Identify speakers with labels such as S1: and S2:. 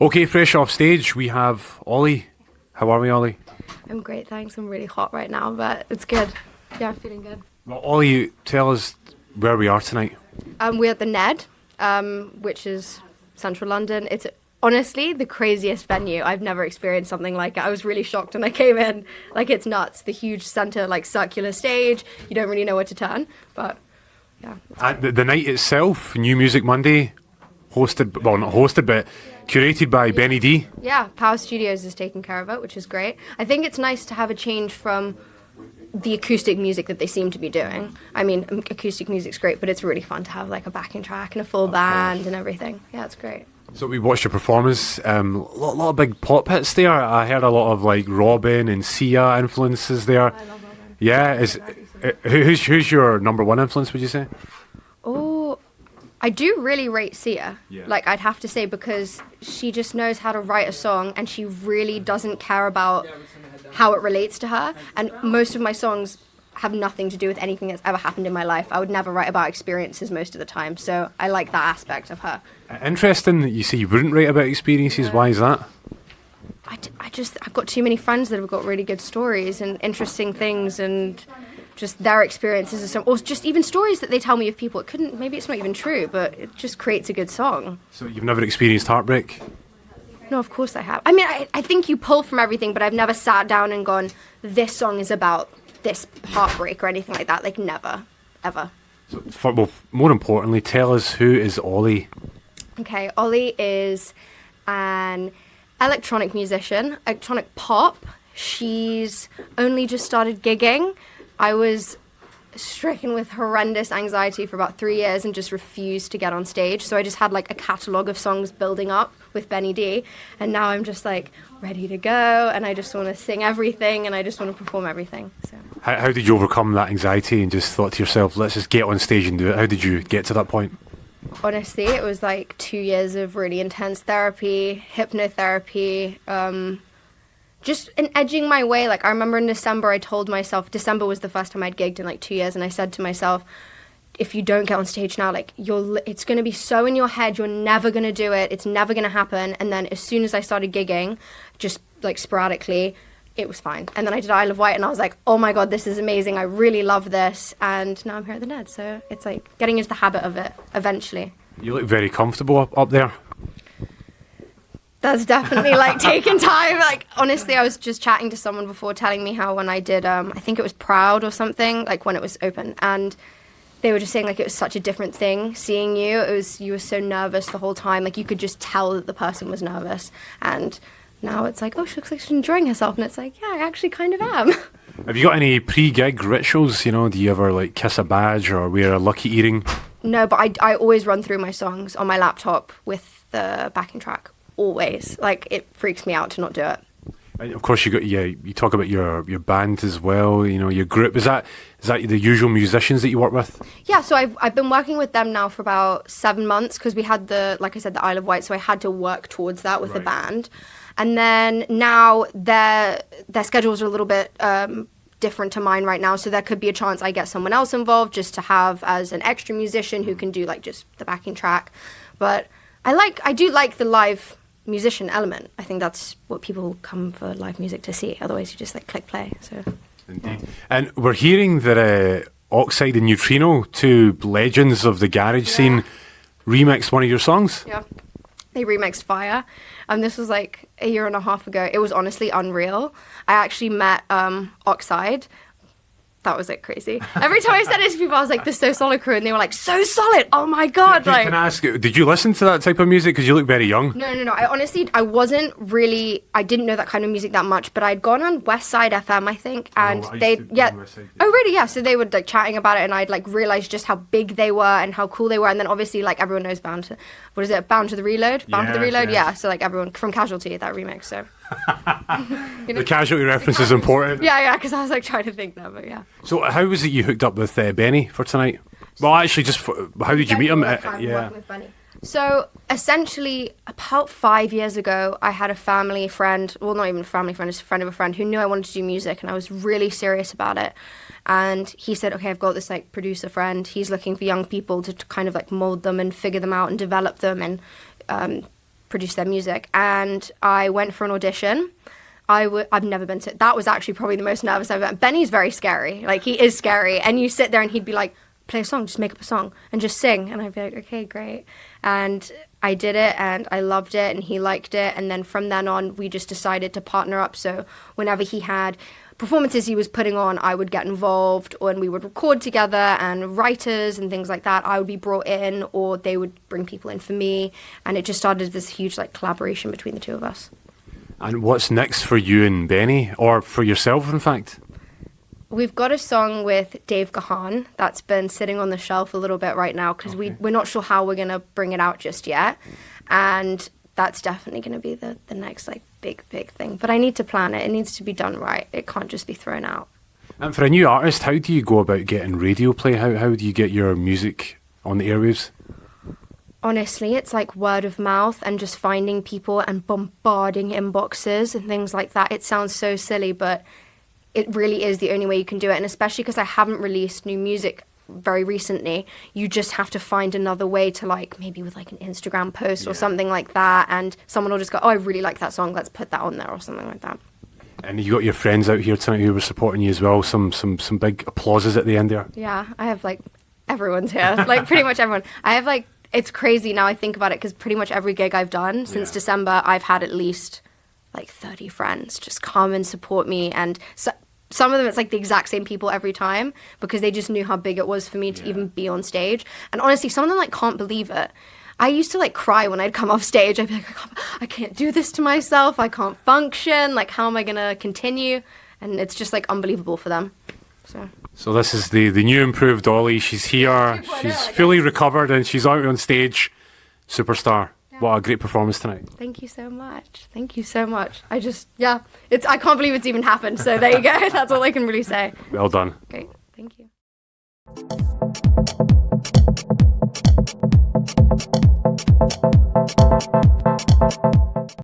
S1: Okay, fresh off stage, we have Ollie. How are we, Ollie?
S2: I'm great, thanks. I'm really hot right now, but it's good. Yeah, I'm feeling good.
S1: Well, Ollie, tell us where we are tonight.
S2: We're at the Ned, which is central London. It's honestly the craziest venue. I've never experienced something like it. I was really shocked when I came in. Like, it's nuts. The huge centre, like, circular stage. You don't really know where to turn, but yeah.
S1: The night itself, New Music Monday, hosted, well, not hosted, but curated by Benny D.
S2: Yeah, Power Studios is taking care of it, which is great. I think it's nice to have a change from the acoustic music that they seem to be doing. I mean, acoustic music's great, but it's really fun to have like a backing track and a full band and everything. Yeah, it's great.
S1: So we watched your performance. A lot of big pop hits there. I heard a lot of like Robin and Sia influences there.
S2: I love Robin.
S1: Yeah, who's your number one influence, would you say?
S2: Oh, I do really rate Sia. Yeah. Like, I'd have to say, because she just knows how to write a song and she really doesn't care about how it relates to her. And most of my songs have nothing to do with anything that's ever happened in my life. I would never write about experiences most of the time. So I like that aspect of her.
S1: Interesting that you say you wouldn't write about experiences. Why is that?
S2: I've got too many friends that have got really good stories and interesting things and just their experiences or just even stories that they tell me of people. Maybe it's not even true, but it just creates a good song.
S1: So you've never experienced heartbreak?
S2: No, of course I have. I mean, I think you pull from everything, but I've never sat down and gone, this song is about this heartbreak or anything like that. Like, never, ever.
S1: So, more importantly, tell us, who is Ollie?
S2: Okay, Ollie is an electronic musician, electronic pop. She's only just started gigging. I was stricken with horrendous anxiety for about 3 years and just refused to get on stage. So I just had like a catalogue of songs building up with Benny D. And now I'm just like ready to go. And I just want to sing everything and I just want to perform everything. So
S1: how did you overcome that anxiety and just thought to yourself, let's just get on stage and do it? How did you get to that point?
S2: Honestly, it was like 2 years of really intense therapy, hypnotherapy, just in edging my way. Like, I remember in December, I told myself, December was the first time I'd gigged in like 2 years, and I said to myself, if you don't get on stage now, like, it's going to be so in your head, you're never going to do it, it's never going to happen. And then as soon as I started gigging, just like sporadically, it was fine. And then I did Isle of Wight, and I was like, oh my God, this is amazing, I really love this. And now I'm here at the Ned, so it's like getting into the habit of it eventually.
S1: You look very comfortable up there.
S2: That's definitely like taken time. Like, honestly, I was just chatting to someone before telling me how when I did, I think it was Proud or something, like when it was open, and they were just saying like it was such a different thing seeing you. You were so nervous the whole time. Like, you could just tell that the person was nervous. And now it's like, oh, she looks like she's enjoying herself. And it's like, yeah, I actually kind of am.
S1: Have you got any pre-gig rituals? You know, do you ever like kiss a badge or wear a lucky earring? No, but I always run through my songs on my laptop with the backing track. Always. Like, it freaks me out to not do it. And of course, you talk about your band as well, you know, your group. Is that the usual musicians that you work with? Yeah, so I've been working with them now for about 7 months, because we had like I said, the Isle of Wight, so I had to work towards that with the band. And then now their schedules are a little bit different to mine right now, so there could be a chance I get someone else involved just to have as an extra musician who can do like just the backing track. But I do like the live musician element. I think that's what people come for live music to see. Otherwise, you just like click play. So. Indeed. And we're hearing that Oxide and Neutrino, two legends of the garage scene, remixed one of your songs.
S2: Yeah, they remixed Fire. This was like a year and a half ago. It was honestly unreal. I actually met Oxide. That was like crazy. Every time I said it to people, I was like, the So Solid crew, and they were like, So Solid, oh my God. Like,
S1: can I ask, did you listen to that type of music? Because you look very young.
S2: No. I wasn't really, I didn't know that kind of music that much, but I'd gone on West Side FM, I think, and oh really, yeah, so they were like chatting about it, and I'd like realized just how big they were and how cool they were. And then obviously, like, everyone knows Bound to the Reload? Bound for the Reload, yeah. So like everyone from Casualty, that remix, so.
S1: You know? The Casualty reference is important.
S2: Yeah, because I was like trying to think that, but yeah.
S1: So how was it you hooked up with Benny for tonight? Well, actually, how did you meet him?
S2: Yeah. So essentially, about 5 years ago, I had a family friend, well, not even a family friend, just a friend of a friend who knew I wanted to do music, and I was really serious about it. And he said, okay, I've got this like producer friend. He's looking for young people to kind of like mold them and figure them out and develop them and produce their music. And I went for an audition. I've never been to, that was actually probably the most nervous I've been. Benny's very scary. Like, he is scary. And you sit there and he'd be like, play a song, just make up a song and just sing. And I'd be like, okay, great. And I did it and I loved it and he liked it. And then from then on, we just decided to partner up. So whenever he had performances he was putting on, I would get involved, and we would record together, and writers and things like that, I would be brought in, or they would bring people in for me. And it just started this huge like collaboration between the two of us.
S1: And what's next for you and Benny, or for yourself, in fact?
S2: We've got a song with Dave Gahan that's been sitting on the shelf a little bit right now because we're not sure how we're going to bring it out just yet. And that's definitely going to be the next like big thing. But I need to plan it. It needs to be done right. It can't just be thrown out.
S1: And for a new artist, how do you go about getting radio play? How do you get your music on the airwaves?
S2: Honestly, it's like word of mouth and just finding people and bombarding inboxes and things like that. It sounds so silly, but it really is the only way you can do it. And especially because I haven't released new music very recently, you just have to find another way to, like, maybe with like an Instagram post or something like that, and someone will just go, oh, I really like that song, let's put that on there, or something like that.
S1: And you got your friends out here tonight who were supporting you as well. Some big applauses at the end there.
S2: Yeah, I have like everyone's here, like pretty much everyone. I have like, it's crazy now I think about it, because pretty much every gig I've done since December, I've had at least like 30 friends just come and support me. And so, some of them, it's like the exact same people every time, because they just knew how big it was for me to even be on stage. And honestly, some of them like can't believe it. I used to like cry when I'd come off stage. I'd be like, I can't do this to myself. I can't function. Like, how am I going to continue? And it's just like unbelievable for them. So
S1: this is the new improved Ollie. She's here. She's fully recovered and she's out on stage. Superstar. Yeah. What a great performance tonight.
S2: Thank you so much. Thank you so much. I can't believe it's even happened. So there you go. That's all I can really say.
S1: Well done.
S2: Great. Thank you.